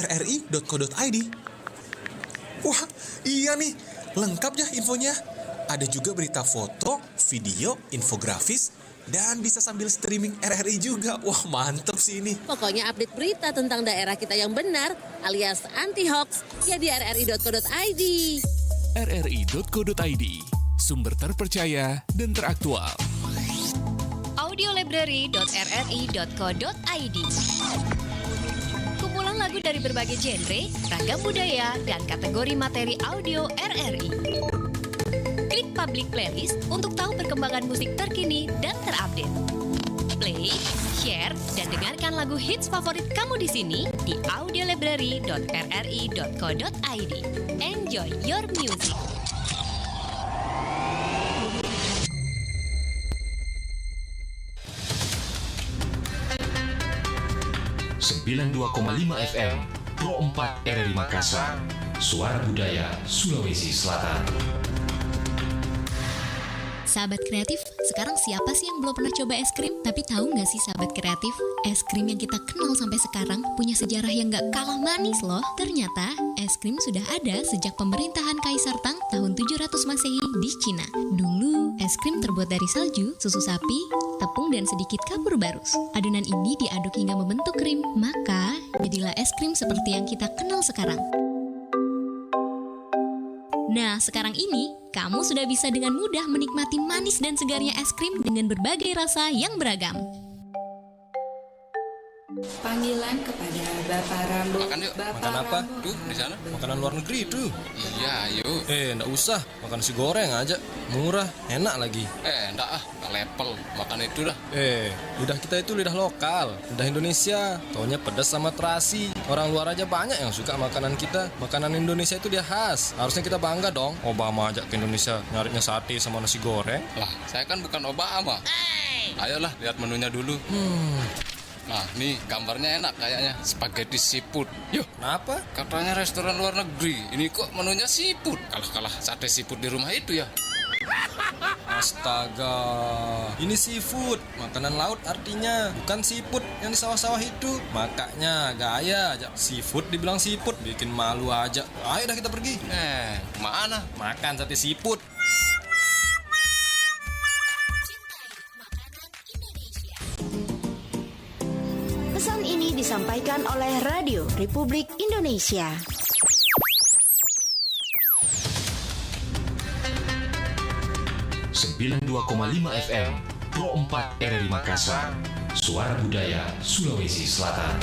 rri.co.id. Wah, iya nih, lengkap ya infonya. Ada juga berita foto, video, infografis, dan bisa sambil streaming RRI juga. Wah, mantep sih ini. Pokoknya update berita tentang daerah kita yang benar, alias anti-hoax, ya di rri.co.id. rri.co.id, sumber terpercaya dan teraktual. audiolibrary.rri.co.id. Kumpulan lagu dari berbagai genre, ragam budaya, dan kategori materi audio RRI. Klik public playlist untuk tahu perkembangan musik terkini dan terupdate. Play, share, dan dengarkan lagu hits favorit kamu di sini di audiolibrary.rri.co.id. Enjoy your music. 92,5 FM Pro 4 RRI Makassar, Suara Budaya Sulawesi Selatan. Sahabat kreatif, sekarang siapa sih yang belum pernah coba es krim? Tapi tahu nggak sih sahabat kreatif, es krim yang kita kenal sampai sekarang punya sejarah yang nggak kalah manis loh. Ternyata, es krim sudah ada sejak pemerintahan Kaisar Tang tahun 700 Masehi di Cina. Dulu, es krim terbuat dari salju, susu sapi, tepung, dan sedikit kapur barus. Adonan ini diaduk hingga membentuk krim, maka jadilah es krim seperti yang kita kenal sekarang. Nah, sekarang ini, kamu sudah bisa dengan mudah menikmati manis dan segarnya es krim dengan berbagai rasa yang beragam. Panggilan kepada Bapak Rambo. Makan yuk. Bapak Makan apa? Rambo. Tuh, di sana. Makanan luar negeri tuh. Iya, yuk. Nggak usah. Makan nasi goreng aja. Murah, enak lagi. Enggak ah, nggak level. Makan itu dah. Lidah kita itu lidah lokal. Lidah Indonesia. Taunya pedas sama terasi. Orang luar aja banyak yang suka makanan kita. Makanan Indonesia itu dia khas. Harusnya kita bangga dong. Obama ajak ke Indonesia nyarinya sate sama nasi goreng. Lah, saya kan bukan Obama. Ayolah, lihat menunya dulu. Nah, nih gambarnya enak kayaknya. Spaghetti seafood. Yuk, Kenapa? katanya restoran luar negeri. Ini kok menunya seafood. Kalah sate seafood di rumah itu ya. Astaga, ini seafood, makanan laut artinya, bukan seafood yang di sawah-sawah itu. Makanya gaya aja, seafood dibilang seafood, bikin malu aja. Ayo dah kita pergi. Mana? Makan sate seafood. Pesan ini disampaikan oleh Radio Republik Indonesia. FM Pro 4 RRI Makassar, Suara Budaya Sulawesi Selatan.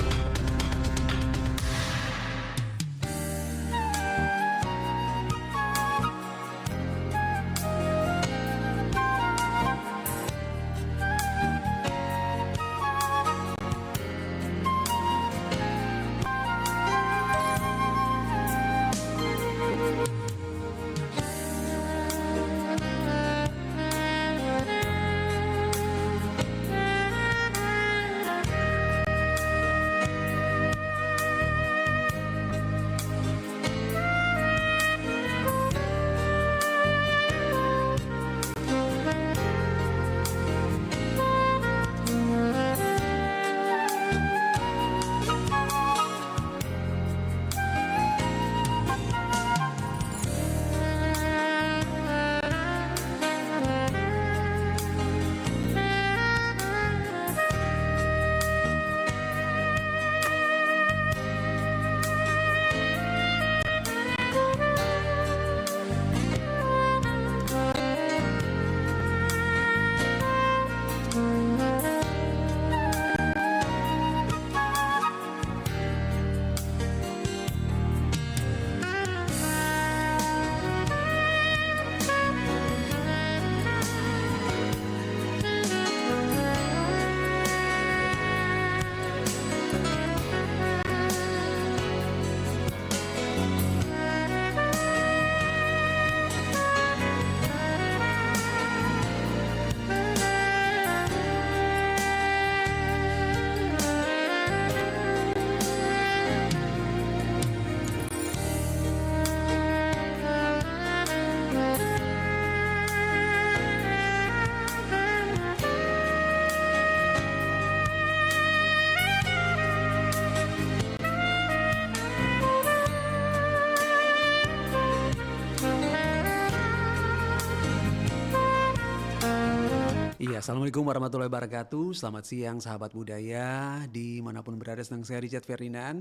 Ya, Assalamualaikum warahmatullahi wabarakatuh. Selamat siang sahabat budaya dimanapun berada. Senang saya Richard Ferdinand.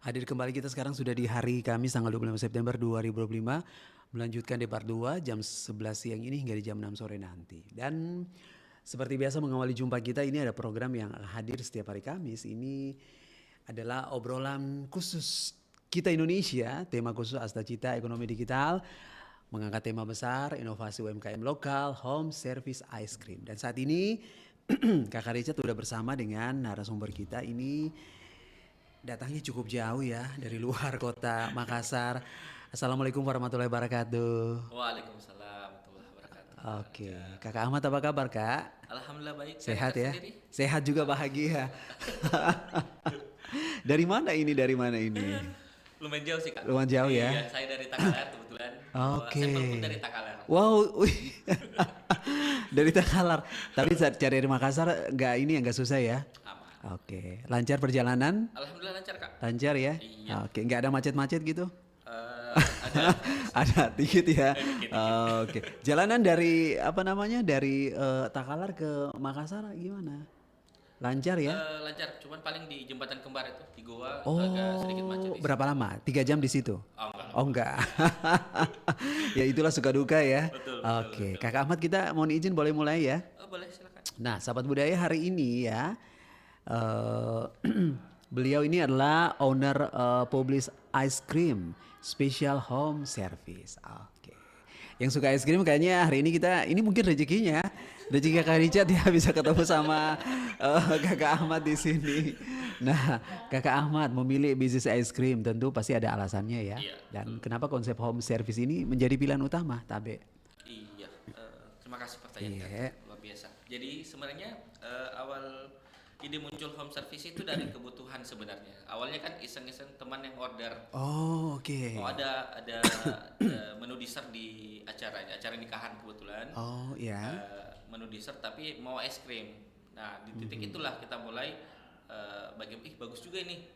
Hadir kembali kita sekarang sudah di hari Kamis tanggal 25 September 2025. Melanjutkan Depart 2 jam 11 siang ini hingga di jam 6 sore nanti. Dan seperti biasa mengawali jumpa kita ini ada program yang hadir setiap hari Kamis. Ini adalah obrolan khusus Kita Indonesia, tema khusus Astacita Ekonomi Digital. Mengangkat tema besar, inovasi UMKM lokal, home service ice cream. Dan saat ini Kakak Richard sudah bersama dengan narasumber kita. Ini datangnya cukup jauh ya, dari luar kota Makassar. Assalamualaikum warahmatullahi wabarakatuh. Waalaikumsalam warahmatullahi wabarakatuh. Oke, Kakak Ahmad apa kabar Kak? Alhamdulillah baik. Sehat ya? Sendiri? Sehat juga bahagia. Dari mana ini? Lumayan jauh sih Kak. Lumayan jauh ya? Iya, saya dari Takalar kebetulan. Oke. Sampel pun dari Takalar. Wow, dari Takalar. Tapi saat cari dari Makassar nggak susah ya? Aman. Oke, lancar perjalanan? Alhamdulillah lancar Kak. Lancar ya? Iya. Oke, nggak ada macet-macet gitu? Ada. Ada dikit ya. Dikit. Oke, jalanan dari dari Takalar ke Makassar gimana? Lancar ya? Lancar, cuman paling di Jembatan Kembar itu di Goa agak sedikit macet. Berapa lama? 3 jam di situ? Oh enggak. Ya itulah suka duka ya. Betul, Oke, Kakak Ahmad kita mohon izin boleh mulai ya? Oh, boleh silakan. Nah, sahabat budaya hari ini ya, beliau ini adalah owner Publish Ice Cream Special Home Service. Oke. Yang suka es krim kayaknya hari ini mungkin rezekinya. Rezeki Kakak Richard ya bisa ketemu sama Kakak Ahmad di sini. Nah, Kakak Ahmad memilih bisnis es krim tentu pasti ada alasannya ya. Iya, Dan kenapa konsep home service ini menjadi pilihan utama, Tabe? Iya, terima kasih pertanyaan Kak. Luar biasa. Jadi sebenarnya awal ide muncul home service itu dari kebutuhan sebenarnya. Awalnya kan iseng-iseng teman yang order. Oh, oke. Oh ada menu dessert di acara nikahan kebetulan. Oh, iya. Menu dessert tapi mau es krim. Nah, di titik itulah kita mulai bagus juga ini.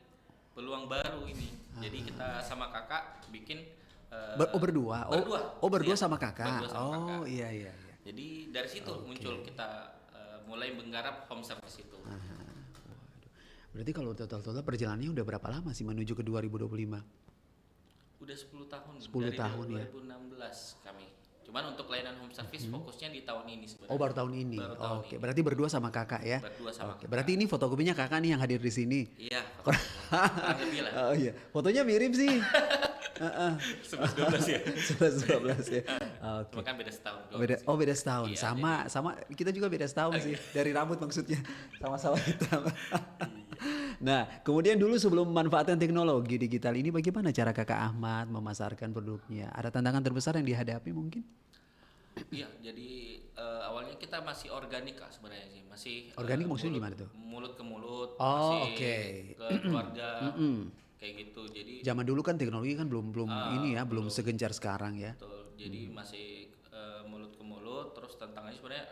Peluang baru ini. Jadi kita sama kakak bikin berdua. Berdua sama kakak. Berdua sama kakak. Iya. Jadi dari situ muncul kita mulai menggarap home service itu. Berarti kalau total perjalanannya udah berapa lama sih menuju ke 2025? Udah 10 tahun. 10 dari tahun ya. 2016 kami. Cuman untuk layanan home service fokusnya di tahun ini sebenarnya. Oh, baru tahun ini. Oke, berarti berdua sama kakak ya. Berdua sama kakak. Berarti ini fotokopinya kakak nih yang hadir di sini. Iya. Kurang lebih lah. Oh iya, fotonya mirip sih. 11-12 ya. 11-12 ya. Oke. Cuma kan beda setahun. Beda setahun. Iya, sama kita juga beda setahun sih. Dari rambut maksudnya. Sama-sama hitam. Nah, kemudian dulu sebelum memanfaatkan teknologi digital ini bagaimana cara Kakak Ahmad memasarkan produknya? Ada tantangan terbesar yang dihadapi mungkin? Iya, jadi awalnya kita masih organik Kak sebenarnya sih. Masih organik maksudnya gimana tuh? Mulut ke mulut, masih ke keluarga. Kayak gitu. Jadi zaman dulu kan teknologi kan belum belum segencar sekarang ya. Betul. Jadi masih mulut ke mulut, terus tantangannya sebenarnya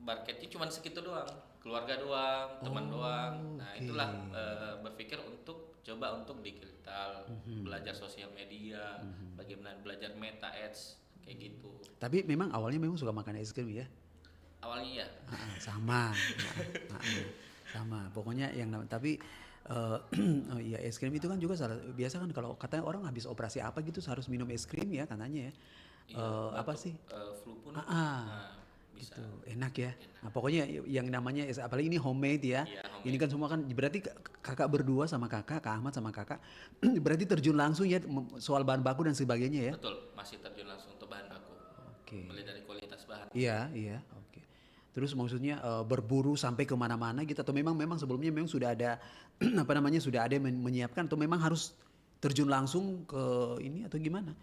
marketnya cuma segitu doang, keluarga doang, teman doang. Nah, itulah berpikir untuk coba untuk digital, belajar sosial media, bagaimana belajar meta ads kayak gitu. Tapi memang awalnya suka makan es krim ya? Awalnya ya. Sama. Sama. Pokoknya tapi ya es krim itu kan juga biasa kan kalau katanya orang habis operasi apa gitu harus minum es krim ya katanya ya. Apa sih? Flu pun. Bisa. Itu enak ya. Nah, pokoknya yang namanya apalagi ini homemade ya. Homemade. Ini kan semua kan berarti kakak berdua sama Kak Ahmad sama kakak berarti terjun langsung ya soal bahan baku dan sebagainya ya. Betul, masih terjun langsung untuk bahan baku. Oke. Mulai dari kualitas bahan. Iya. Oke. Terus maksudnya berburu sampai kemana-mana gitu atau memang sebelumnya sudah ada sudah ada yang menyiapkan atau memang harus terjun langsung ke ini atau gimana?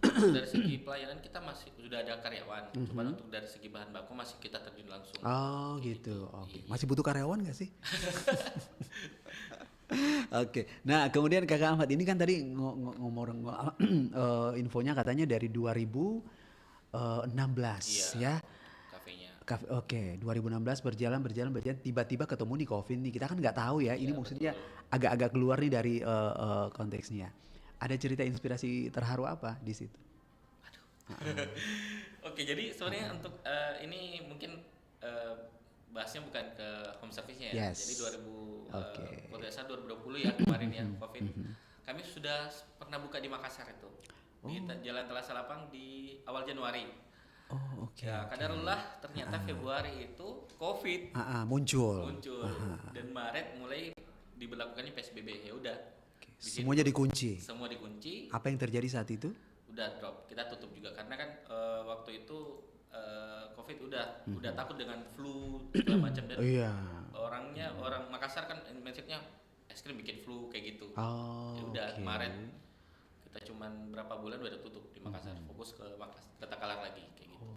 Dari segi pelayanan kita masih sudah ada karyawan, cuman untuk dari segi bahan baku masih kita terjun langsung. Oh gitu, oke. Masih butuh karyawan nggak sih? Oke. Nah kemudian Kakak Ahmad ini kan tadi ngomong infonya katanya dari 2016 ya. Kafenya. Oke, 2016 berjalan tiba-tiba ketemu nih COVID nih. Kita kan nggak tahu ya. Ini maksudnya agak-agak keluar nih dari konteksnya. Ada cerita inspirasi terharu apa di situ? Oke, jadi sebenarnya untuk ini mungkin bahasnya bukan ke home service-nya ya. Yes. Jadi 2020 ya kemarin ya COVID. Kami sudah pernah buka di Makassar itu. Di Jalan Telah Salapang di awal Januari. Oh, oke. Ya, kadarullah ternyata Februari itu COVID muncul. Dan Maret mulai diberlakukannya PSBB. Ya udah. Semuanya dikunci. Semua dikunci. Apa yang terjadi saat itu? Udah drop. Kita tutup juga karena kan waktu itu COVID udah takut dengan flu segala macam dan orang Makassar kan mindsetnya es krim bikin flu kayak gitu. Ya udah Maret kita cuman berapa bulan udah tutup di Makassar, fokus ke Takalar lagi kayak gitu.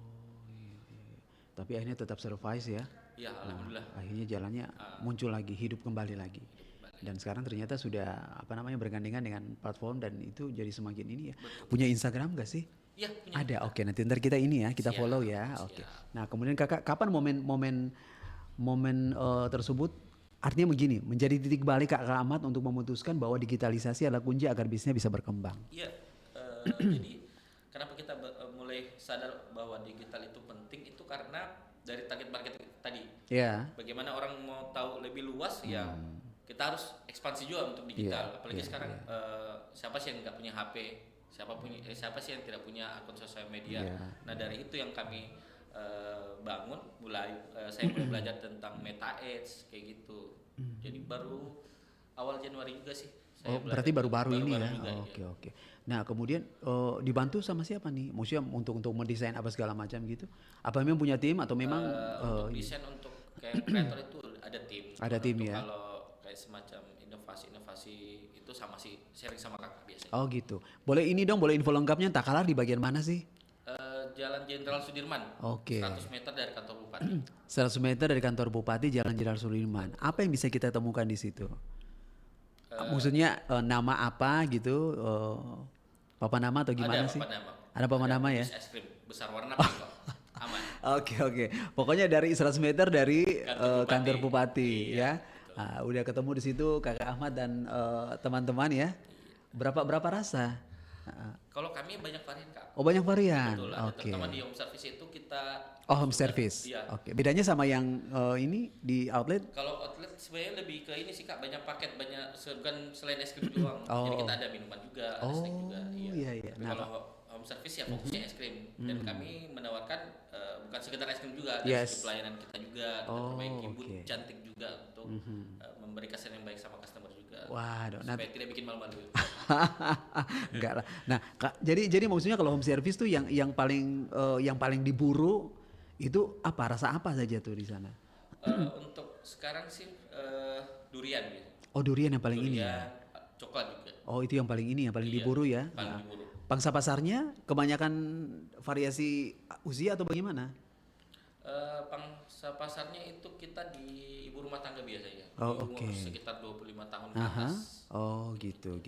Tapi akhirnya tetap survive ya. Iya, alhamdulillah. Akhirnya jalannya muncul lagi, hidup kembali lagi. Dan sekarang ternyata sudah bergandengan dengan platform dan itu jadi semakin ini ya. Betul. Punya Instagram nggak sih? Iya, punya. Ada. Oke, nanti kita ini ya, kita follow ya. Oke. Nah, kemudian Kakak kapan momen tersebut artinya begini, menjadi titik balik Kak Ahmad untuk memutuskan bahwa digitalisasi adalah kunci agar bisnisnya bisa berkembang. Iya. Jadi kenapa kita mulai sadar bahwa digital itu penting itu karena dari target market tadi. Iya. Bagaimana orang mau tahu lebih luas ya kita harus ekspansi juga untuk digital. Apalagi sekarang siapa sih yang nggak punya HP, siapa sih yang tidak punya akun sosial media. Nah dari itu yang kami bangun, saya mulai belajar tentang Meta Ads kayak gitu. Jadi baru awal Januari juga sih. Berarti baru-baru ini ya. Oke. Nah kemudian dibantu sama siapa nih? Maksudnya untuk mendesain apa segala macam gitu? Apa memang punya tim atau memang? Untuk desain untuk kayak kreator itu ada tim. Ada tim ya. Kalau kayak semacam inovasi itu sama sih sharing sama kakak biasanya. Oh gitu. Boleh info lengkapnya Takalar di bagian mana sih? Jalan Jenderal Sudirman. Oke. 100 meter dari kantor bupati. 100 meter dari kantor bupati, Jalan Jenderal Sudirman. Apa yang bisa kita temukan di situ? Maksudnya nama apa gitu? Papa nama atau gimana sih? Ada papa nama ya? Es krim besar warna pink kok. Aman. Oke. Pokoknya dari 100 meter dari kantor bupati ya. Udah ketemu di situ Kakak Ahmad dan teman-teman ya. Berapa rasa? Kalau kami banyak varian Kak. Oh banyak varian. Betul. Terutama di home service itu kita. Oh home service. Iya. Oke. Bedanya sama yang ini di outlet? Kalau outlet sebenarnya lebih ke ini sih Kak, banyak paket, bukan selain es krim doang. Jadi kita ada minuman juga, ada snack juga. Iya. Nah, kalau home service ya fokusnya es krim dan kami menawarkan bukan sekedar es krim juga, dari segi pelayanan kita juga, kita perbaiki booth cantik juga untuk memberi kesan yang baik sama customer juga. Waduh, supaya tidak bikin malu-malu. Enggak lah. Nah, Kak, jadi maksudnya kalau home service tuh yang paling diburu itu apa? Rasa apa saja tuh di sana? Untuk sekarang sih durian gitu. Oh, durian yang paling ini ya. Coklat juga. Oh, itu yang paling ini, yang paling diburu ya. Paling diburu. Pangsa pasarnya kebanyakan variasi usia atau bagaimana? Pangsa pasarnya itu kita di ibu rumah tangga biasanya. Oh, umur sekitar 25 tahun ke atas. Oh, gitu.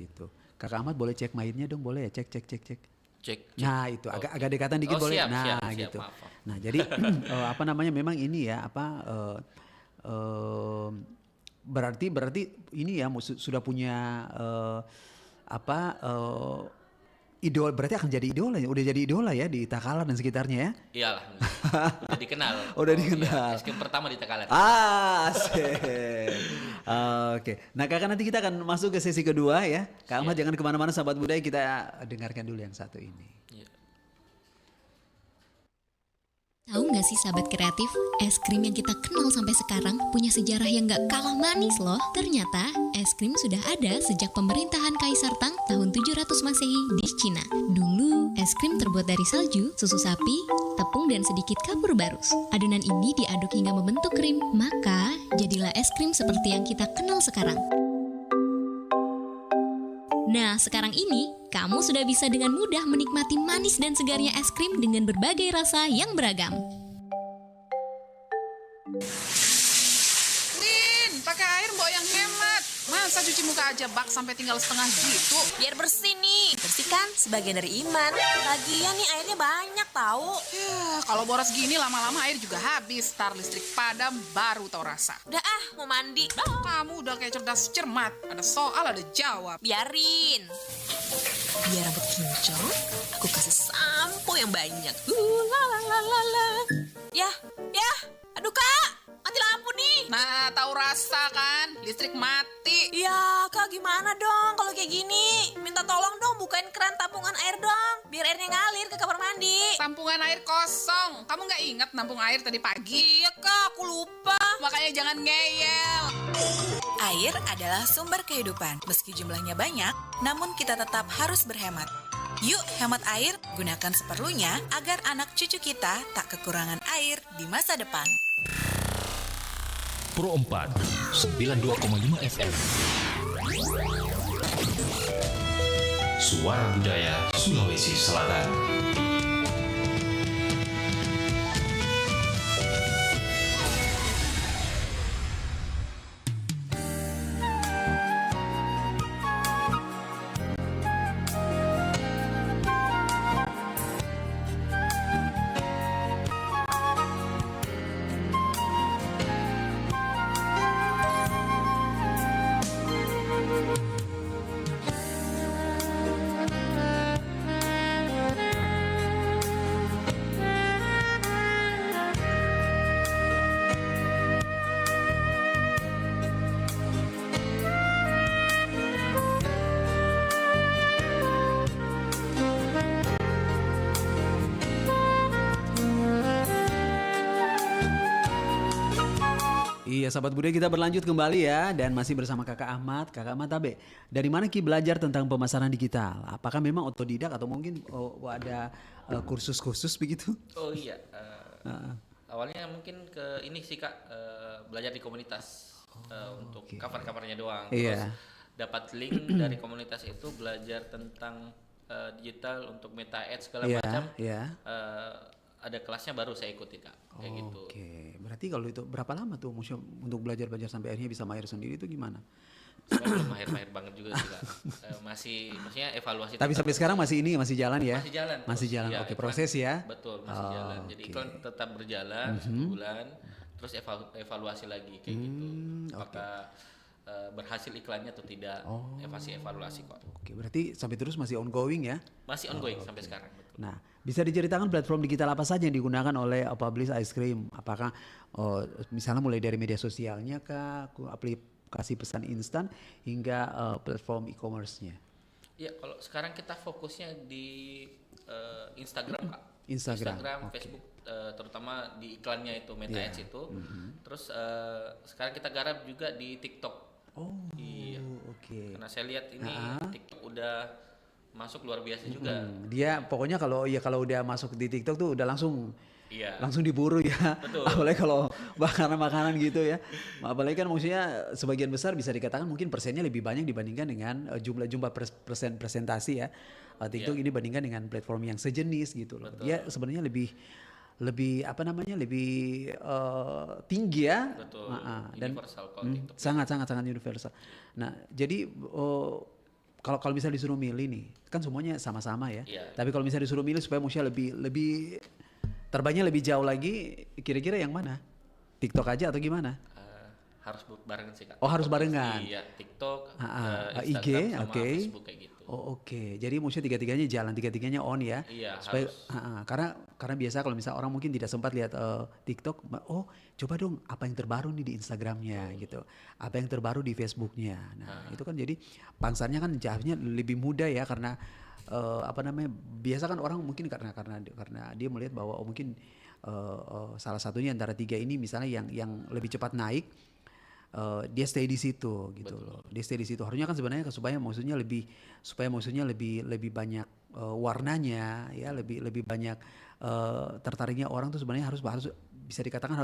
Kakak Ahmad boleh cek mainnya dong, boleh ya? Cek. Nah, itu agak dekatan dikit boleh. Siap, gitu. Maaf. Nah, jadi memang ini ya, berarti ini ya sudah punya idol, berarti akan jadi idola ya, udah jadi idola ya di Takalar dan sekitarnya ya. Iya lah, udah dikenal. Udah dikenal. Es krim pertama di Takalar. Asik. Oke. Nah Kakak, nanti kita akan masuk ke sesi kedua ya. Kak Ahmad jangan kemana-mana sahabat budaya, kita dengarkan dulu yang satu ini. Tahu nggak sih sahabat kreatif, es krim yang kita kenal sampai sekarang punya sejarah yang nggak kalah manis loh. Ternyata es krim sudah ada sejak pemerintahan Kaisar Tang tahun 700 Masehi di Cina. Dulu es krim terbuat dari salju, susu sapi, tepung dan sedikit kapur barus. Adonan ini diaduk hingga membentuk krim, maka jadilah es krim seperti yang kita kenal sekarang. Nah, sekarang ini kamu sudah bisa dengan mudah menikmati manis dan segarnya es krim dengan berbagai rasa yang beragam. Lin, pakai air mbok yang hemat. Masa cuci muka aja bak sampai tinggal setengah gitu? Biar bersih nih. Bersih kan sebagian dari iman. Lagian nih airnya banyak tahu. Ya, kalau boros gini lama-lama air juga habis. Tar listrik padam baru tahu rasa. Udah mau mandi. Kamu udah kayak cerdas cermat. Ada soal, ada jawab. Biarin. Biar rambut kinclong, aku kasih sampo yang banyak. La la la la la. Ya. Aduh Kak, mati lampu nih. Nah, tahu rasa kan? Listrik mati. Ya, Kak gimana dong kalau kayak gini? Minta tolong dong bukain keran tampungan air dong, biar airnya ngalir ke kamar mandi. Tampungan air kosong. Kamu nggak ingat nampung air tadi pagi? Iya Kak, aku lupa. Makanya jangan ngeyel. Air adalah sumber kehidupan. Meski jumlahnya banyak, namun kita tetap harus berhemat. Yuk hemat air, gunakan seperlunya agar anak cucu kita tak kekurangan air di masa depan. Pro 4 92,5 FM. Suara Budaya Sulawesi Selatan. Iya sahabat budaya, kita berlanjut kembali ya, dan masih bersama Kakak Ahmad. Kakak Ahmad Tabe, dari mana Ki belajar tentang pemasaran digital? Apakah memang otodidak atau mungkin ada kursus-kursus begitu? Oh iya, awalnya mungkin ke ini sih Kak, belajar di komunitas untuk cover-covernya doang. Iya. Terus dapat link dari komunitas itu, belajar tentang digital untuk meta ads segala macam. Iya. Ada kelasnya baru saya ikuti Kak, kayak gitu. Oke, berarti kalau itu berapa lama tuh untuk belajar sampai akhirnya bisa bayar sendiri itu gimana? Sebenarnya belum mahir-mahir banget juga sih Kak. Maksudnya evaluasi. Tapi sampai sekarang masih jalan ya? Masih jalan. Masih jalan. Ya, Oke, iklan, proses ya? Betul, masih jalan. Jadi iklan tetap berjalan 1 bulan, terus evaluasi lagi kayak gitu. Apakah berhasil iklannya atau tidak? Evaluasi kok. Oke, berarti sampai terus masih ongoing ya? Masih ongoing sampai sekarang. Betul. Nah, bisa diceritakan platform digital apa saja yang digunakan oleh Publish Ice Cream? Apakah misalnya mulai dari media sosialnya kah, aplikasi pesan instan hingga platform e-commerce-nya? Ya, kalau sekarang kita fokusnya di Instagram Kak. Instagram, Facebook, terutama di iklannya itu Meta Ads itu. Terus sekarang kita garap juga di TikTok. Iya. Oke. Karena saya lihat ini TikTok udah masuk luar biasa juga. Dia pokoknya kalau udah masuk di TikTok tuh udah langsung diburu ya. Betul. Apalagi kalau makanan gitu ya. Apalagi kan maksudnya sebagian besar bisa dikatakan mungkin persennya lebih banyak dibandingkan dengan jumlah presentasi ya. TikTok ini bandingkan dengan platform yang sejenis gitu loh. Betul. Dia sebenarnya lebih tinggi ya. Betul. Dan universal kalau TikTok. sangat universal. Nah, jadi kalau misalnya disuruh milih nih, kan semuanya sama-sama ya. Tapi kalau misalnya disuruh milih supaya musia lebih terbangnya lebih jauh lagi, kira-kira yang mana? TikTok aja atau gimana? Harus barengan sih Kak. Oh, harus barengan. Iya, TikTok, IG, Instagram sama Facebook kayak gitu. Oh, oke. Jadi musia tiga-tiganya jalan, tiga-tiganya on ya. Iya, supaya, harus. Karena biasa kalau misalnya orang mungkin tidak sempat lihat TikTok, coba dong apa yang terbaru nih di Instagramnya gitu. Apa yang terbaru di Facebooknya. Nah, itu kan jadi pangsarnya kan jawabnya lebih mudah ya, karena biasa kan orang mungkin karena dia melihat bahwa mungkin salah satunya antara 3 ini misalnya yang lebih cepat naik, dia stay di situ gitu. Betul. Loh. Dia stay di situ. Harusnya kan sebenarnya supaya maksudnya lebih banyak warnanya ya, lebih banyak tertariknya orang tuh sebenarnya harus bisa dikatakan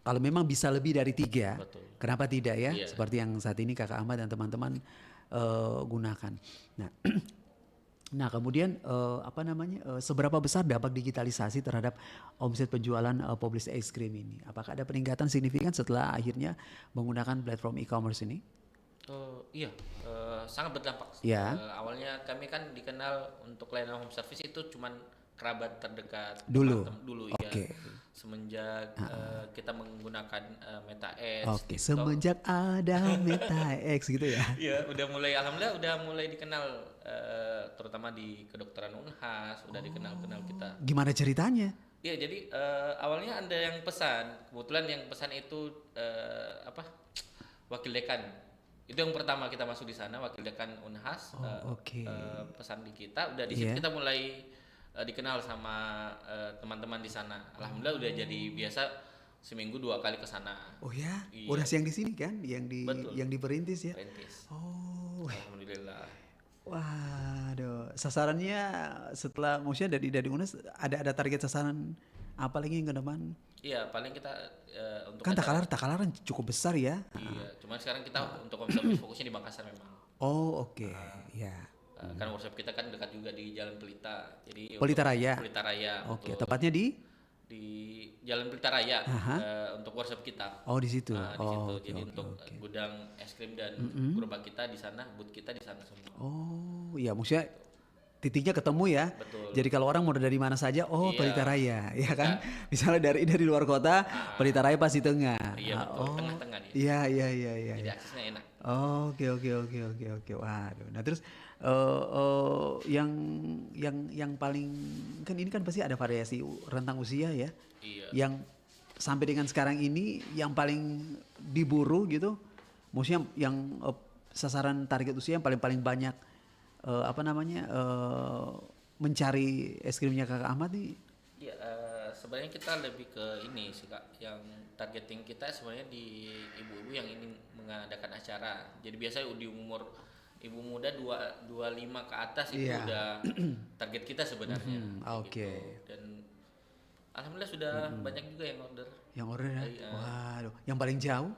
kalau memang bisa lebih dari 3. Betul. Kenapa tidak ya? Iya. Seperti yang saat ini Kakak Ahmad dan teman-teman gunakan. Nah, kemudian seberapa besar dampak digitalisasi terhadap omset penjualan Publish Ice Cream ini? Apakah ada peningkatan signifikan setelah akhirnya menggunakan platform e-commerce ini? Iya, sangat berdampak. Ya. Awalnya kami kan dikenal untuk layanan home service itu cuman kerabat terdekat Dulu? dulu Oke. ya. Semenjak kita menggunakan Meta X. Oke, TikTok. semenjak ada Meta X gitu ya. Iya, alhamdulillah udah mulai dikenal terutama di kedokteran Unhas, udah dikenal kita. Gimana ceritanya? Iya, jadi awalnya ada yang pesan. Kebetulan yang pesan itu wakil dekan. Itu yang pertama kita masuk di sana, wakil dekan Unhas. Pesan di kita, udah di situ kita mulai dikenal sama teman-teman di sana. Alhamdulillah udah jadi biasa seminggu 2 kali ke sana. Oh ya, Iya. udah siang di sini kan, yang diperintis ya. Perintis. Oh, alhamdulillah. Waduh, sasarannya setelah maksudnya dari UNES ada target sasaran apa lagi yang ke depan? Iya, paling kita untuk kan Takalar cukup besar ya. Iya, cuman sekarang kita untuk home fokusnya di Makassar memang. Oh, oke. Ya. Kan workshop kita kan dekat juga di Jalan Pelita. Jadi Pelita Raya. Pelita Raya. Oke, tepatnya di Jalan Pelita Raya untuk workshop kita. Oh, di situ. Di situ. Oke, Jadi oke, untuk oke. gudang es krim dan gerobak kita di sana, booth kita di sana semua. Oh, iya maksudnya titiknya ketemu ya. Betul. Jadi kalau orang mau dari mana saja, Iya. Pelita Raya, ya kan? Misalnya dari luar kota, Pelita Raya pasti tengah. Iya, betul. Tengah-tengah dia. Iya. Jadi aksesnya enak. Oke. Waduh. Nah, terus yang paling kan ini kan pasti ada variasi rentang usia ya. Iya. Yang sampai dengan sekarang ini yang paling diburu gitu, maksudnya yang sasaran target usia yang paling banyak mencari es krimnya Kakak Ahmad nih. Iya, sebenarnya kita lebih ke ini sih Kak, yang targeting kita sebenarnya di ibu-ibu yang ingin mengadakan acara. Jadi biasanya di umur ibu muda 25 ke atas itu Iya. udah target kita sebenarnya. Oke. Gitu. Dan alhamdulillah sudah banyak juga yang order. Yang order ya? Waduh, yang paling jauh?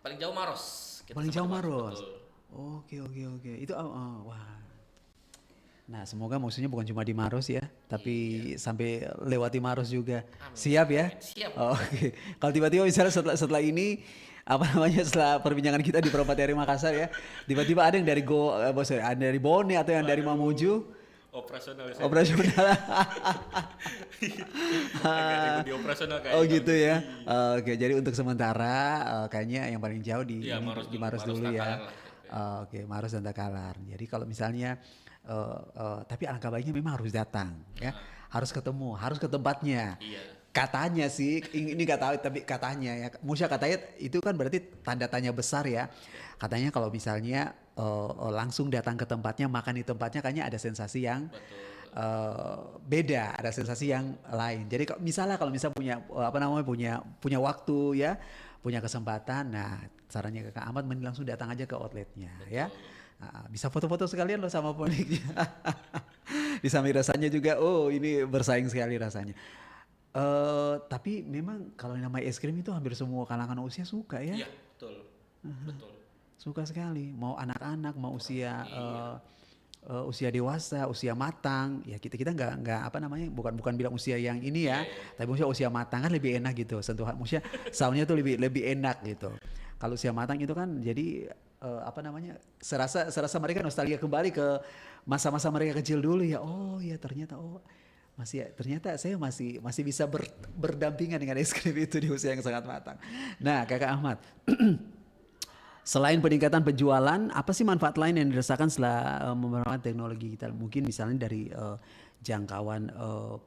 Paling jauh Maros. Kita Paling jauh sempat Maros. betul. Oke. Itu wah. Nah, semoga maksudnya bukan cuma di Maros ya, tapi sampai lewati Maros juga. Amin. Siap ya? Siap. Oke. Kalau tiba-tiba misalnya setelah ini setelah perbincangan kita di Perempatan RRI Makassar ya, tiba-tiba ada yang dari ada dari Bone atau yang dari Mamuju. Operasional. Agak ribet di operasional kayaknya. Oh gitu ya. Oke, jadi untuk sementara kayaknya yang paling jauh di Maros dulu ya. Oke, Maros dan Takalar. Jadi kalau misalnya tapi alangkah baiknya memang harus datang ya. Harus ketemu, harus ke tempatnya. Iya. Katanya sih, ini nggak tahu tapi katanya ya. Musya katanya itu kan berarti tanda tanya besar ya. Katanya kalau misalnya langsung datang ke tempatnya, makan di tempatnya kayaknya ada sensasi yang beda, ada sensasi yang lain. Jadi misalnya punya waktu ya, punya kesempatan, nah sarannya Kakak Ahmad mending langsung datang aja ke outletnya ya. Bisa foto-foto sekalian loh sama poniknya. Disambil rasanya juga, ini bersaing sekali rasanya. Tapi memang kalau namanya es krim itu hampir semua kalangan usia suka ya. Iya, betul. Betul. Suka sekali, mau anak-anak, mau usia usia dewasa, usia matang. Ya kita nggak bukan bilang usia yang ini ya, tapi usia matang kan lebih enak gitu. Sentuhan soundnya tuh lebih enak gitu. Kalau usia matang itu kan jadi serasa mereka nostalgia kembali ke masa-masa mereka kecil dulu ya. Oh ya ternyata ternyata saya masih bisa berdampingan dengan es krim itu di usia yang sangat matang. Nah, Kakak Ahmad, selain peningkatan penjualan, apa sih manfaat lain yang dirasakan setelah menggunakan teknologi digital? Mungkin misalnya dari jangkauan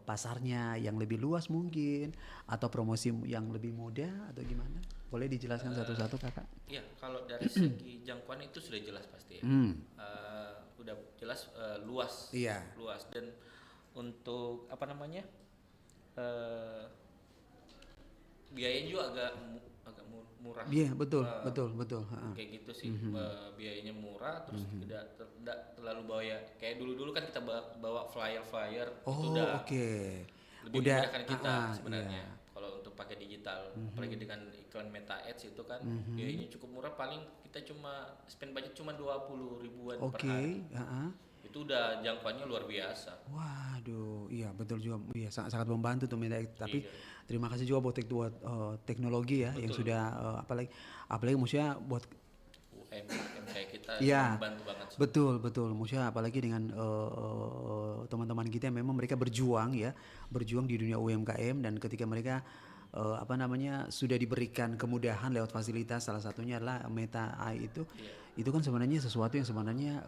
pasarnya yang lebih luas mungkin, atau promosi yang lebih mudah atau gimana? Boleh dijelaskan satu-satu Kakak? Iya, kalau dari segi jangkauan itu sudah jelas pasti. Udah jelas luas. Iya. Luas dan untuk biayanya juga agak murah. Iya, betul. Kayak gitu sih, biayanya murah, terus tidak terlalu kayak dulu kan kita bawa flyer itu udah lebih memudahkan kita sebenarnya. Iya. Kalau untuk pakai digital, apalagi dengan iklan Meta Ads itu kan biayanya cukup murah, paling kita cuma spend budget cuma 20 ribuan per hari. Itu udah jangkauannya luar biasa. Waduh, iya betul juga. Iya sangat membantu tuh Meta. Tapi terima kasih juga buat teknologi ya. Betul. Yang sudah apalagi maksudnya buat UMKM kita Iya, membantu banget. betul. Maksudnya apalagi dengan teman-teman kita yang memang mereka berjuang di dunia UMKM, dan ketika mereka sudah diberikan kemudahan lewat fasilitas, salah satunya adalah Meta AI itu kan sebenarnya sesuatu yang sebenarnya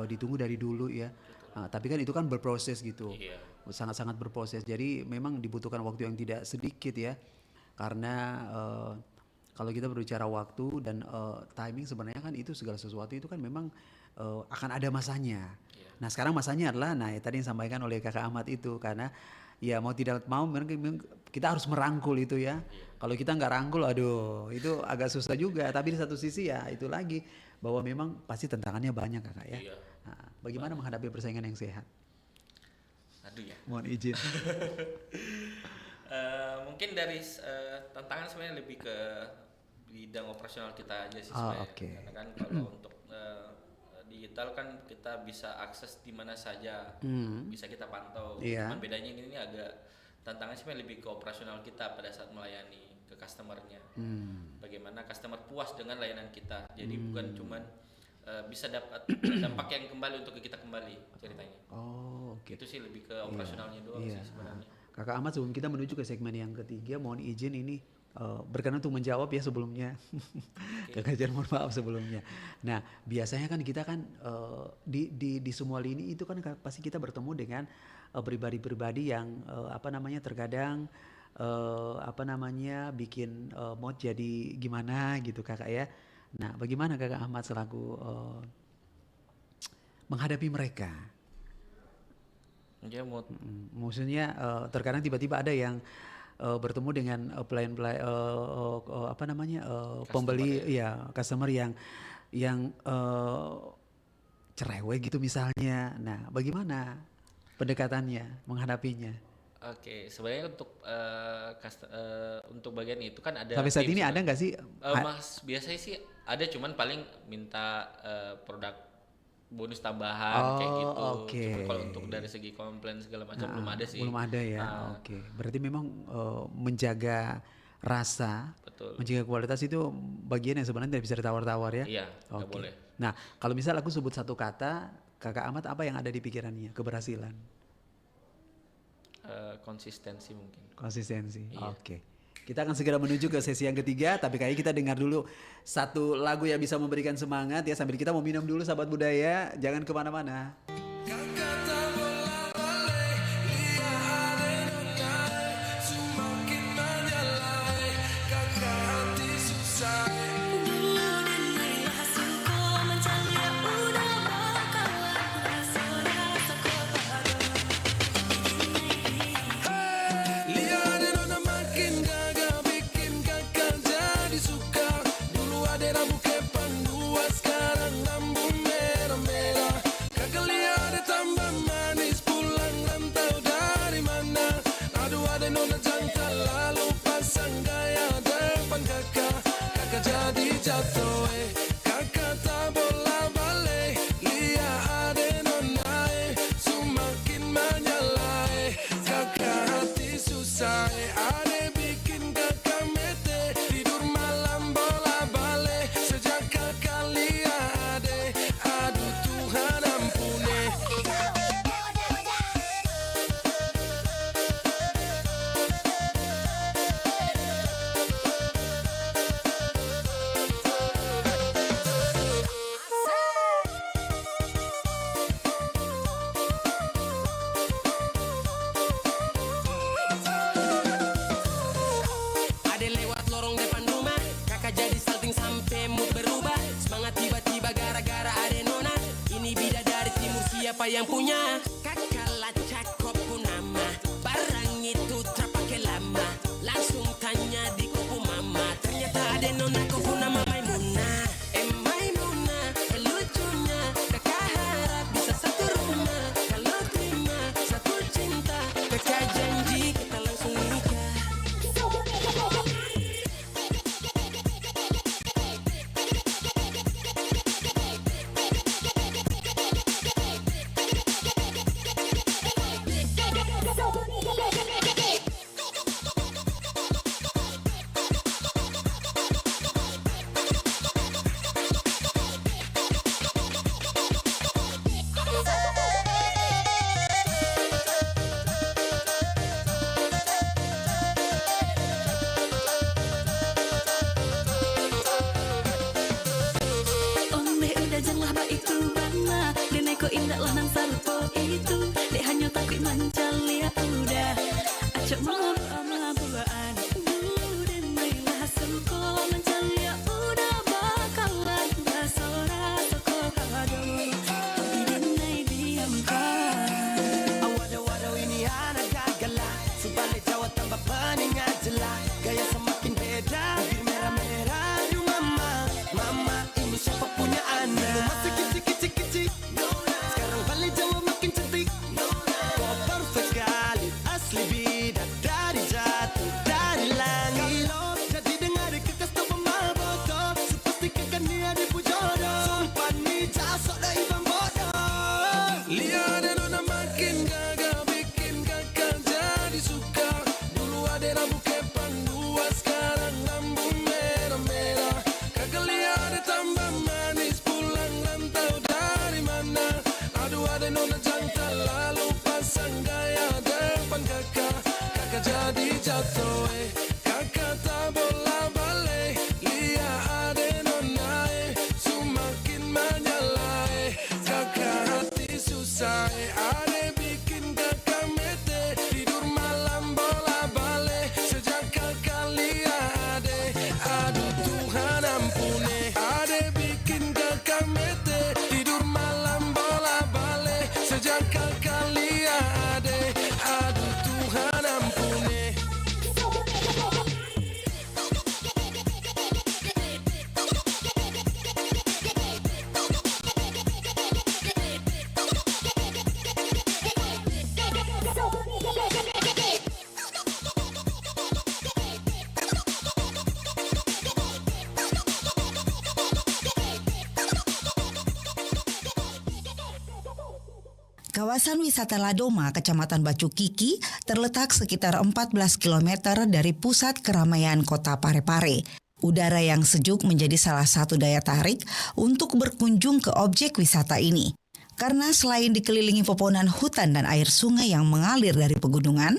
ditunggu dari dulu ya. Tapi kan itu kan berproses gitu, sangat-sangat berproses. Jadi memang dibutuhkan waktu yang tidak sedikit ya, karena kalau kita berbicara waktu dan timing, sebenarnya kan itu segala sesuatu itu kan memang akan ada masanya. Nah sekarang masanya adalah, tadi yang disampaikan oleh Kakak Ahmad itu, karena ya mau tidak mau memang kita harus merangkul itu ya. Kalau kita nggak rangkul, aduh itu agak susah juga. Tapi di satu sisi ya itu lagi, bahwa memang pasti tantangannya banyak Kakak ya. Nah, bagaimana menghadapi persaingan yang sehat? Aduh ya. Mohon izin. Mungkin dari tantangan sebenarnya lebih ke bidang operasional kita aja sih sebenarnya. Karena kan kalau untuk digital kan kita bisa akses di mana saja, bisa kita pantau. Cuman bedanya ini agak tantangan sebenarnya lebih ke operasional kita pada saat melayani ke customernya. Bagaimana customer puas dengan layanan kita. Jadi bukan cuman bisa dapat dampak yang kembali untuk kita kembali ceritanya. Itu sih lebih ke operasionalnya doang sih sebenarnya. Kakak Ahmad, sebelum kita menuju ke segmen yang ketiga, mohon izin ini berkenan untuk menjawab ya sebelumnya. Kakak Jan, mohon maaf sebelumnya. Nah biasanya kan kita kan di semua lini itu kan pasti kita bertemu dengan pribadi-pribadi yang terkadang bikin mood jadi gimana gitu Kakak ya. Nah bagaimana Kakak Ahmad selaku menghadapi mereka? Ya, maksudnya terkadang tiba-tiba ada yang bertemu dengan pembeli ya, customer yang cerewet gitu misalnya. Nah bagaimana pendekatannya menghadapinya? Oke, sebenarnya untuk bagian itu kan ada. Sampai saat ini ada nggak sih? Mas biasanya sih ada, cuman paling minta produk bonus tambahan kayak gitu. Cuma kalau untuk dari segi komplain segala macam belum ada sih. Belum ada ya. Berarti memang menjaga rasa, menjaga kualitas itu bagian yang sebenarnya tidak bisa ditawar-tawar ya. Iya, nggak boleh. Nah, kalau misal aku sebut satu kata, Kakak Ahmad, apa yang ada di pikirannya? Keberhasilan. Konsistensi mungkin. Konsistensi. Oke. Kita akan segera menuju ke sesi yang ketiga, tapi kayaknya kita dengar dulu satu lagu yang bisa memberikan semangat ya, sambil kita mau minum dulu sahabat budaya. Jangan kemana-mana. Siapa yang punya? Kakak cakep nama, barang itu terpakai lama. Langsung tanya di kuku mama, ternyata ada nona kuku nama Maimunah. Maimunah, lucunya kakak harap bisa satu rumah. Kalau terima satu cinta, kakak janji kita langsung nikah. Ida janganlah baik tu bama Denai ko indah lah nang salpo itu Dek hanya takut mancalia udah Acok mama buaan Denai lah salpo mancalia udah Bakalan basora soko hado Denai diamkan Waduh ini anak gagala Sebalik Jawa tambah peningat jelas Gaya semakin beda Bibir merah-merah Aduh mama ini siapa punya anak Masih kicik-kicik Sekarang balik Jawa makin cantik Kok perfect sekali Asli bidadari jatuh dari langit Kalau jadi dengar kekas tu pemabotol Sepastikan kan dia dipujodoh Sumpah ni jasok dah ibang bodoh Lihat nona makin gagal bikin kakak jadi suka Dulu ada rambut kepang dua sekarang rambut merah-merah Kakak lihat ada tambah manis pulang rantau dari mana Aduh ada nona jantan lalu pasang gaya depan kakak Kakak jadi jatuh kakak tak bola balik Lihat ada nona semakin menyala kakak hati susah ada bikin kakak mete tidur malam bola balik sejak kakak lihat aduh Tuhan ampuni ada bikin kakak mete tidur malam bola balik sejak kakak lihat aduh Tuhan ampuni. Kawasan wisata Ladoma, Kecamatan Bacu Kiki, terletak sekitar 14 km dari pusat keramaian kota Parepare. Udara yang sejuk menjadi salah satu daya tarik untuk berkunjung ke objek wisata ini. Karena selain dikelilingi pepohonan hutan dan air sungai yang mengalir dari pegunungan,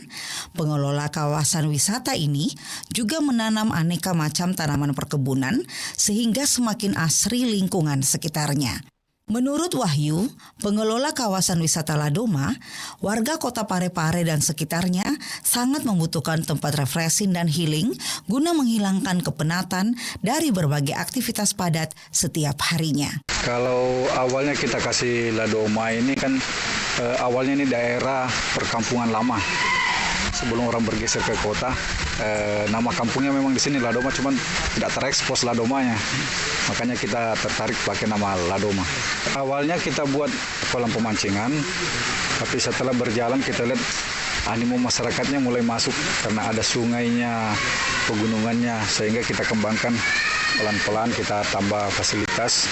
pengelola kawasan wisata ini juga menanam aneka macam tanaman perkebunan sehingga semakin asri lingkungan sekitarnya. Menurut Wahyu, pengelola kawasan wisata Ladoma, warga kota Parepare dan sekitarnya sangat membutuhkan tempat refreshing dan healing guna menghilangkan kepenatan dari berbagai aktivitas padat setiap harinya. Kalau awalnya kita kasih Ladoma ini kan awalnya ini daerah perkampungan lama. Sebelum orang bergeser ke kota, nama kampungnya memang di sini Ladoma, cuman tidak terekspos Ladomanya. Makanya kita tertarik pakai nama Ladoma. Awalnya kita buat kolam pemancingan, tapi setelah berjalan kita lihat animo masyarakatnya mulai masuk karena ada sungainya, pegunungannya, sehingga kita kembangkan pelan-pelan, kita tambah fasilitas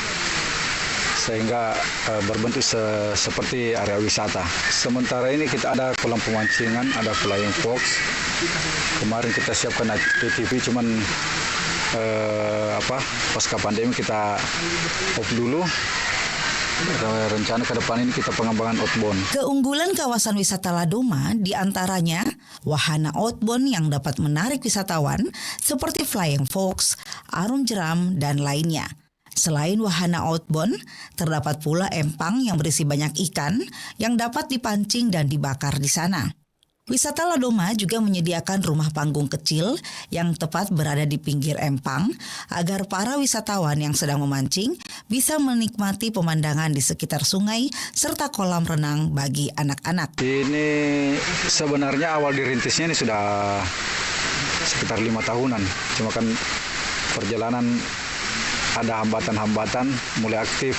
sehingga berbentuk seperti area wisata. Sementara ini kita ada kolam pemancingan, ada flying fox. Kemarin kita siapkan ATV, cuman pasca pandemi kita off dulu. Rencana ke depan ini kita pengembangan outbound. Keunggulan kawasan wisata Ladoma diantaranya wahana outbound yang dapat menarik wisatawan seperti flying fox, arum jeram, dan lainnya. Selain wahana outbound, terdapat pula empang yang berisi banyak ikan yang dapat dipancing dan dibakar di sana. Wisata Ladoma juga menyediakan rumah panggung kecil yang tepat berada di pinggir empang agar para wisatawan yang sedang memancing bisa menikmati pemandangan di sekitar sungai serta kolam renang bagi anak-anak. Ini sebenarnya awal dirintisnya ini sudah sekitar 5 tahunan. Cuma kan perjalanan ada hambatan-hambatan, mulai aktif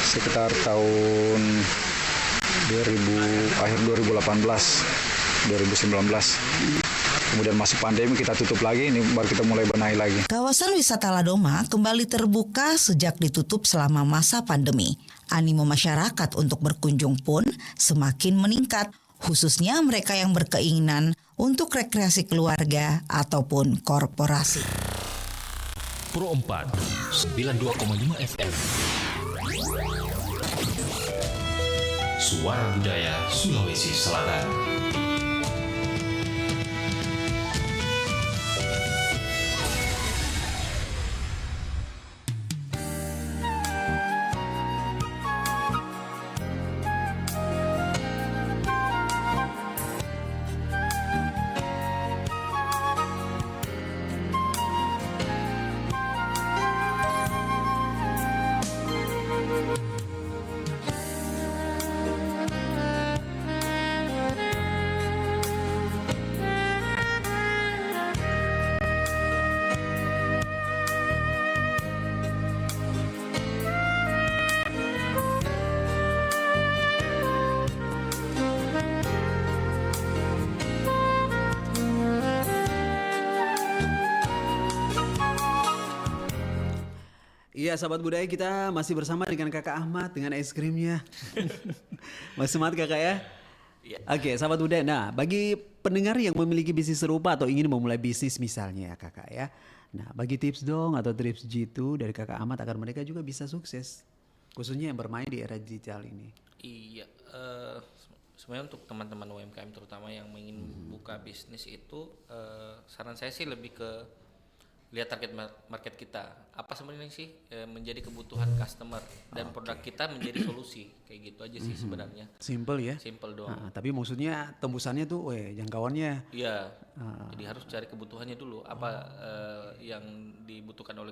sekitar tahun akhir 2018, 2019. Kemudian masuk pandemi kita tutup lagi, ini baru kita mulai benahi lagi. Kawasan wisata Ladoma kembali terbuka sejak ditutup selama masa pandemi. Animo masyarakat untuk berkunjung pun semakin meningkat, khususnya mereka yang berkeinginan untuk rekreasi keluarga ataupun korporasi. Pro 4 92,5 FM. Suara Budaya Sulawesi Selatan. Iya, sahabat budaya, kita masih bersama dengan Kakak Ahmad dengan es krimnya. Masih semangat Kakak ya? Iya. Oke, sahabat budaya. Nah, bagi pendengar yang memiliki bisnis serupa atau ingin memulai bisnis misalnya ya Kakak ya. Nah, bagi tips dong atau tips jitu dari Kakak Ahmad agar mereka juga bisa sukses. Khususnya yang bermain di era digital ini. Iya, sebenarnya untuk teman-teman UMKM terutama yang ingin buka bisnis itu, saran saya sih lebih ke lihat target market kita. Apa sebenarnya sih menjadi kebutuhan customer dan produk kita menjadi solusi. Kayak gitu aja sih sebenarnya. Simple ya. Simple doang. Tapi maksudnya tembusannya tuh, jangkauannya. Iya. Jadi harus cari kebutuhannya dulu. Apa yang dibutuhkan oleh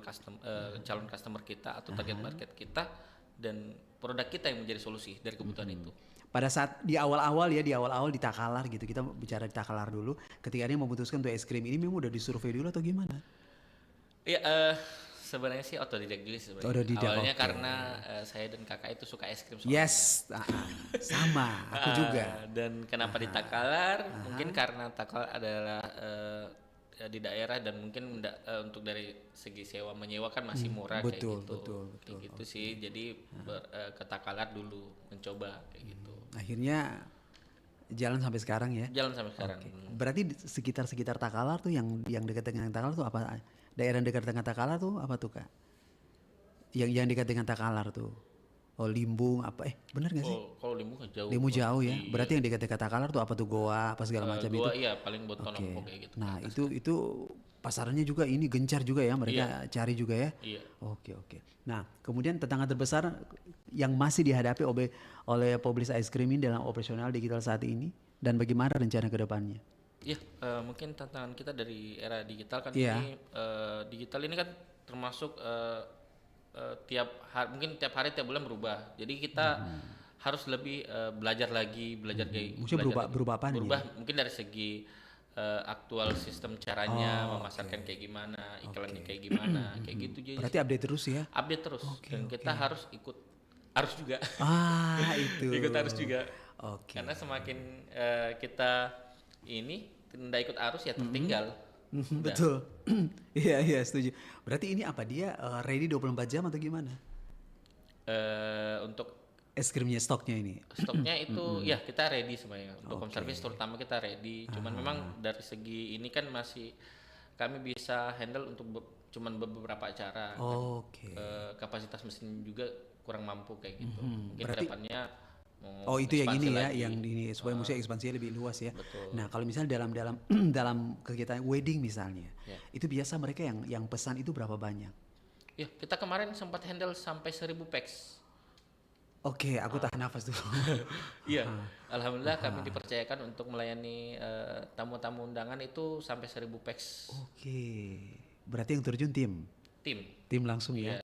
calon customer kita atau target market kita, dan produk kita yang menjadi solusi dari kebutuhan itu. Pada saat di awal-awal di Takalar gitu, kita bicara di Takalar dulu. Ketika dia memutuskan untuk es krim ini, memang udah disurvei dulu atau gimana? Iya, sebenarnya sih otodidak juga sebenarnya. Otodidak, awalnya oke. karena saya dan kakak itu suka es krim soalnya. Yes, sama, aku juga. Dan kenapa di Takalar? Mungkin karena Takalar adalah di daerah dan mungkin untuk dari segi sewa menyewa kan masih murah betul, kayak gitu. Betul. Kayak gitu sih. Jadi ke Takalar dulu mencoba kayak gitu. Akhirnya jalan sampai sekarang ya. Jalan sampai sekarang. Berarti sekitar Takalar tuh yang dekat dengan Takalar tuh apa? Daerah dekat dengan Takalar tuh apa tuh Kak? Yang dekat dengan Takalar tuh. Oh, Limbung apa? Benar nggak sih? Kalau Limbung kan jauh. Limbung jauh ya. Iya. Berarti yang dekat-dekat Takalar tuh apa tuh goa apa segala macam itu? Goa iya paling Botonopo kayak gitu. Nah itu pasarannya juga ini gencar juga ya, mereka cari juga ya. Iya. Oke. Nah kemudian tantangan terbesar yang masih dihadapi oleh Publis Ice Cream ini dalam operasional digital saat ini, dan bagaimana rencana ke depannya? Iya, mungkin tantangan kita dari era digital kan Iya. ini digital ini kan termasuk mungkin tiap hari tiap bulan berubah. Jadi kita harus lebih belajar kayak Maksudnya berubah apa nih? Berubah mungkin dari segi aktual sistem caranya memasarkan kayak gimana, iklannya kayak gimana, kayak gitu jadi. Berarti update terus ya? Update terus. Dan kita harus juga. Itu. Ikut harus juga. Oke. Karena semakin kita tidak ikut arus ya tertinggal. Betul. Iya setuju. Berarti ini apa dia ready 24 jam atau gimana? Untuk es krimnya stoknya ini. Stoknya itu ya kita ready semuanya. Untuk home service terutama kita ready. Cuman memang dari segi ini kan masih kami bisa handle untuk cuman beberapa acara. Kapasitas mesin juga kurang mampu kayak gitu. Mungkin kedepannya itu yang ini lagi. Yang ini supaya musiknya ekspansinya lebih luas ya. Betul. Nah kalau misalnya dalam kegiatan wedding misalnya, itu biasa mereka yang pesan itu berapa banyak? Ya kita kemarin sempat handle sampai 1000 packs. Oke, aku tahan nafas dulu. Iya, alhamdulillah kami dipercayakan untuk melayani tamu-tamu undangan itu sampai 1000 packs. Oke, berarti yang terjun tim langsung ya.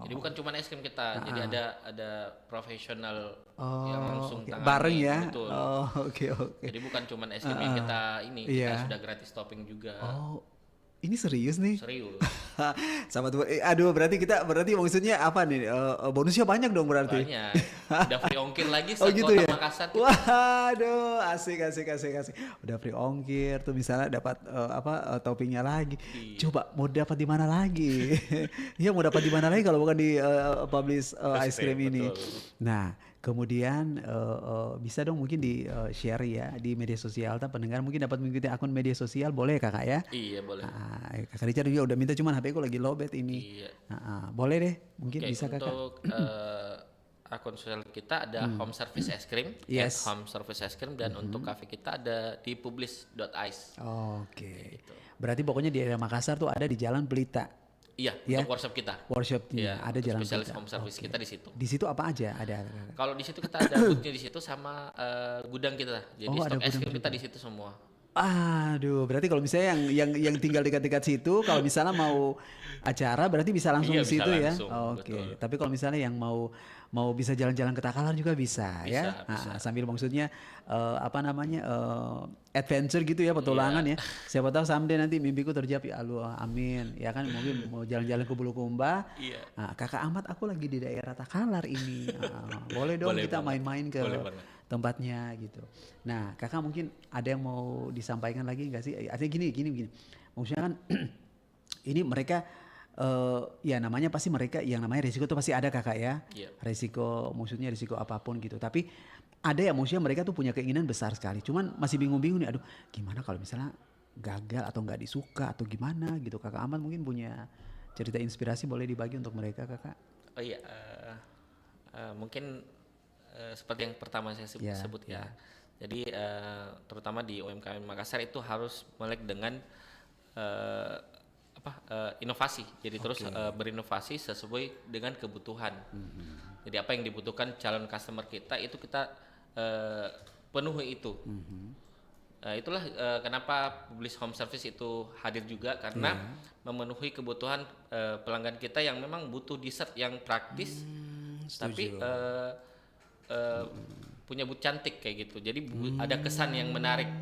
Jadi bukan cuma es krim kita, jadi ada profesional yang langsung tangani. Bareng ya. Betul. Oke. Jadi bukan cuma es krim yang kita kita sudah gratis topping juga. Ini serius nih? Serius. Berarti maksudnya apa nih? Bonusnya banyak dong berarti. Banyak. Udah free ongkir lagi saat gitu kota ya? Makassar. Waduh, asik. Udah free ongkir tuh misalnya dapat toppingnya lagi. Coba mau dapat di mana lagi? Iya mau dapat di mana lagi kalau bukan di Publis Ice Cream ini. Nah, kemudian bisa dong mungkin di share ya di media sosial. Pendengar mungkin dapat mengikuti akun media sosial, boleh Kakak ya? Iya boleh. Kakak Richard juga udah minta, cuman HP ku lagi lowbat ini. Iya. Boleh deh, mungkin bisa Kakak. Untuk akun sosial kita ada Home Service Ice Cream, Home Service Ice Cream, dan untuk cafe kita ada di publish.ice. Oke. Berarti pokoknya di daerah Makassar tuh ada di Jalan Pelita. Iya, untuk workshop kita. Workshopnya ada Jalan spesialis Pelita. home service kita di situ. Di situ apa aja ada? Kalau di situ kita ada boothnya di situ sama gudang kita. Jadi stok es krim kita di situ semua. Aduh, berarti kalau misalnya yang tinggal dekat-dekat situ, kalau misalnya mau acara berarti bisa langsung di situ ya. Oke. Tapi kalau misalnya yang mau bisa jalan-jalan ke Takalar juga bisa ya. Bisa. Sambil maksudnya adventure gitu ya, petualangan ya. Siapa tahu someday nanti mimpiku terjadi, amin. Ya kan mungkin mau jalan-jalan ke Bulukumba. Kakak Ahmad aku lagi di daerah Takalar ini. Boleh dong kita main-main ke tempatnya gitu. Nah, Kakak mungkin ada yang mau disampaikan lagi nggak sih? Artinya gini. Maksudnya kan ini mereka ya namanya pasti mereka yang namanya risiko itu pasti ada kakak ya. Iya. Risiko maksudnya risiko apapun gitu. Tapi ada ya maksudnya mereka tuh punya keinginan besar sekali. Cuman masih bingung-bingung nih, aduh gimana kalau misalnya gagal atau nggak disuka atau gimana gitu. Kakak Ahmad mungkin punya cerita inspirasi boleh dibagi untuk mereka kakak. Oh iya, mungkin seperti yang pertama saya sebut ya. Jadi terutama di UMKM Makassar itu harus melek dengan inovasi. Jadi terus berinovasi sesuai dengan kebutuhan. Jadi apa yang dibutuhkan calon customer kita itu kita penuhi itu. Itulah kenapa Publish Home Service itu hadir juga karena memenuhi kebutuhan pelanggan kita yang memang butuh dessert yang praktis, tapi punya but cantik kayak gitu. Jadi ada kesan yang menarik.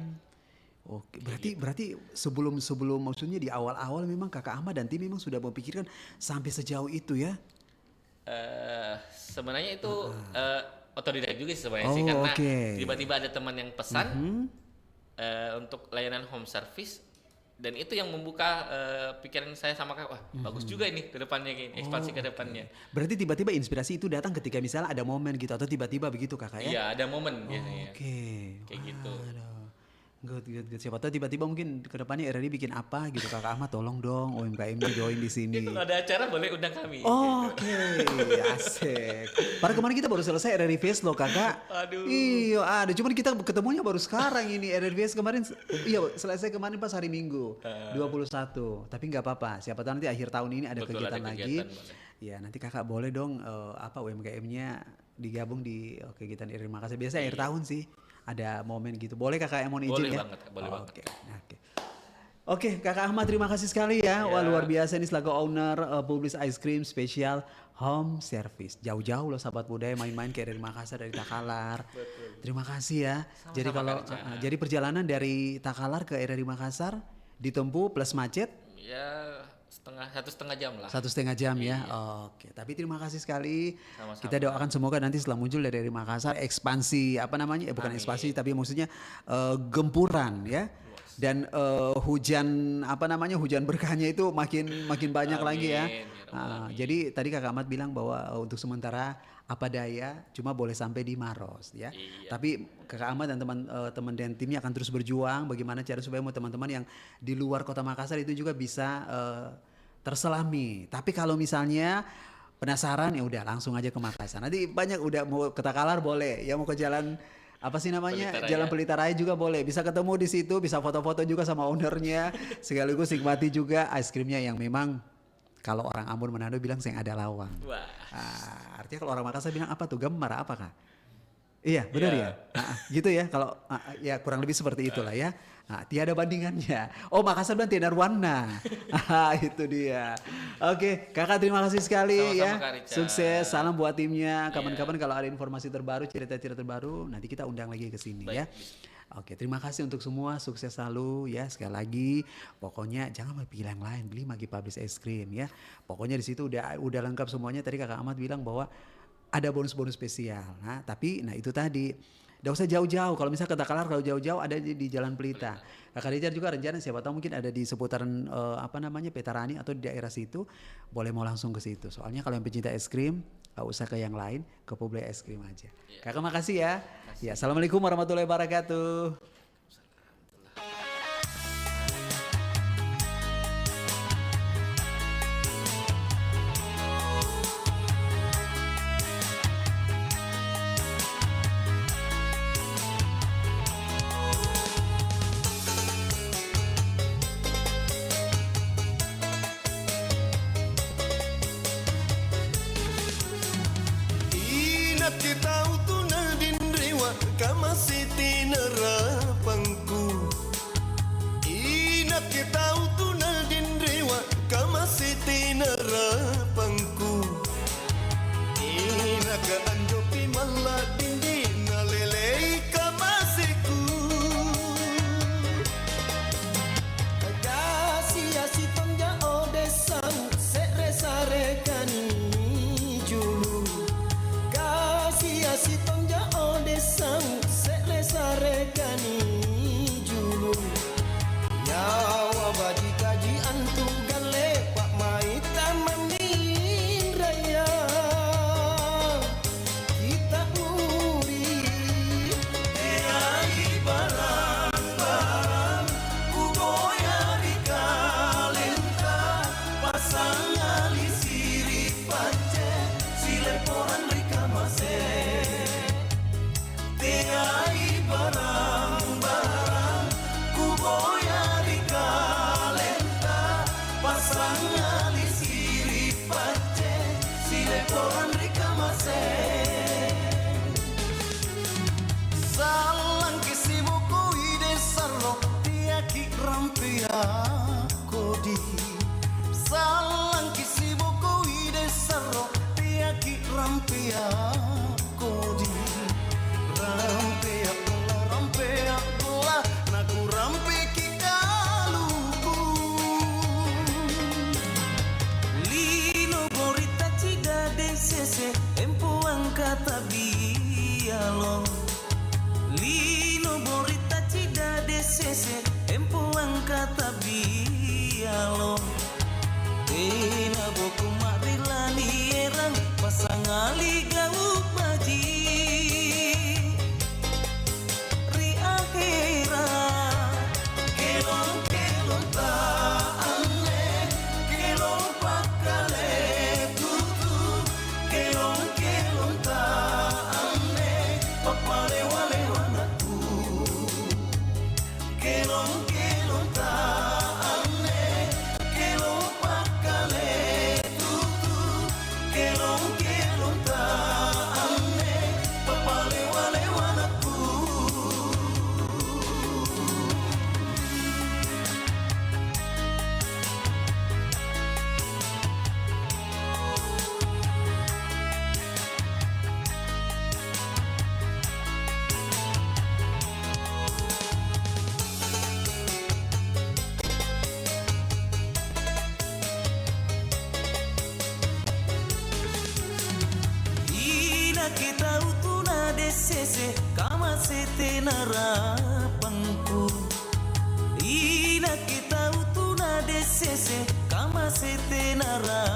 Oke, berarti sebelum maksudnya di awal-awal memang Kakak Ahmad dan tim memang sudah memikirkan sampai sejauh itu ya? Sebenarnya itu otodidak juga sih sebenarnya sih karena tiba-tiba ada teman yang pesan untuk layanan home service dan itu yang membuka pikiran saya sama kakak, wah bagus juga ini ke depannya gini, ekspansi ke depannya. Berarti tiba-tiba inspirasi itu datang ketika misalnya ada momen gitu atau tiba-tiba begitu kakak ya? Iya, ada momen biasanya. Kayak gitu. Good. Siapa tahu tiba-tiba mungkin ke depannya RRI bikin apa gitu Kakak Ahmad, tolong dong UMKM join di sini. Kalau ada acara boleh undang kami. Oke, asik. Padahal kemarin kita baru selesai RRI Fest loh kakak. Aduh. Iya ada, cuman kita ketemunya baru sekarang ini RRI Fest kemarin. Iya selesai kemarin pas hari Minggu 21. Tapi nggak apa-apa. Siapa tahu nanti akhir tahun ini ada kegiatan lagi. Ya nanti kakak boleh dong UMKM-nya digabung di kegiatan RRI Makassar. Biasanya akhir tahun sih. Ada momen gitu. Boleh kakak yang mau izin boleh ya? Boleh banget. Oke, Kakak Ahmad terima kasih sekali ya. Wah luar biasa ini selaku owner Publish Ice Cream Special Home Service. Jauh-jauh loh sahabat budaya main-main ke RRI Makassar dari Takalar. Terima kasih ya. Jadi kalau jadi perjalanan dari Takalar ke RRI Makassar ditempuh plus macet? Ya 1,5 jam lah. 1,5 jam ya. Oke, tapi terima kasih sekali. Sama-sama. Kita doakan semoga nanti setelah muncul dari Makassar ekspansi bukan ekspansi tapi maksudnya gempuran ya. Dan hujan hujan berkahnya itu makin banyak lagi ya. Jadi tadi Kakak Ahmad bilang bahwa untuk sementara apa daya cuma boleh sampai di Maros ya. Tapi Kakak Ahmad dan teman-teman dan timnya akan terus berjuang bagaimana cara supaya teman-teman yang di luar Kota Makassar itu juga bisa terselami. Tapi kalau misalnya penasaran ya udah langsung aja ke Makassar. Nanti banyak udah mau ke Takalar boleh, ya mau ke jalan Jalan Pelita Raya juga boleh. Bisa ketemu di situ, bisa foto-foto juga sama ownernya. Sekaligus nikmati juga es krimnya yang memang kalau orang Ambon Manado bilang seng ada lawang. Artinya kalau orang Makassar bilang apa tuh gemar apa kah? Iya benar ya. Gitu ya kalau ya kurang lebih seperti itulah ya. Tiada bandingannya. Oh Makassar bilang tiada warna. Itu dia. Oke kakak terima kasih sekali. Sama-sama, ya. Sukses. Salam buat timnya. Kapan-kapan kalau ada informasi terbaru, cerita-cerita terbaru, nanti kita undang lagi ke sini ya. Oke terima kasih untuk semua. Sukses selalu ya. Sekali lagi pokoknya jangan pilih yang lain. Beli Maggi Publish Ice Cream ya. Pokoknya di situ udah lengkap semuanya. Tadi Kakak Ahmad bilang bahwa ada bonus-bonus spesial. Tapi itu tadi Nggak usah jauh-jauh. Kalau misalnya ke Takalar kalau jauh-jauh ada di Jalan Pelita. Kakak Rijar juga rencana siapa tahu mungkin ada di seputaran Petarani atau di daerah situ. Boleh mau langsung ke situ. Soalnya kalau yang pecinta es krim nggak usah ke yang lain, ke Publish Ice Cream aja. Kakak makasih ya. Ya, assalamualaikum warahmatullahi wabarakatuh. Kita utuna desese kama sete narapangku. Ina kita utuna desese kama sete narapangku.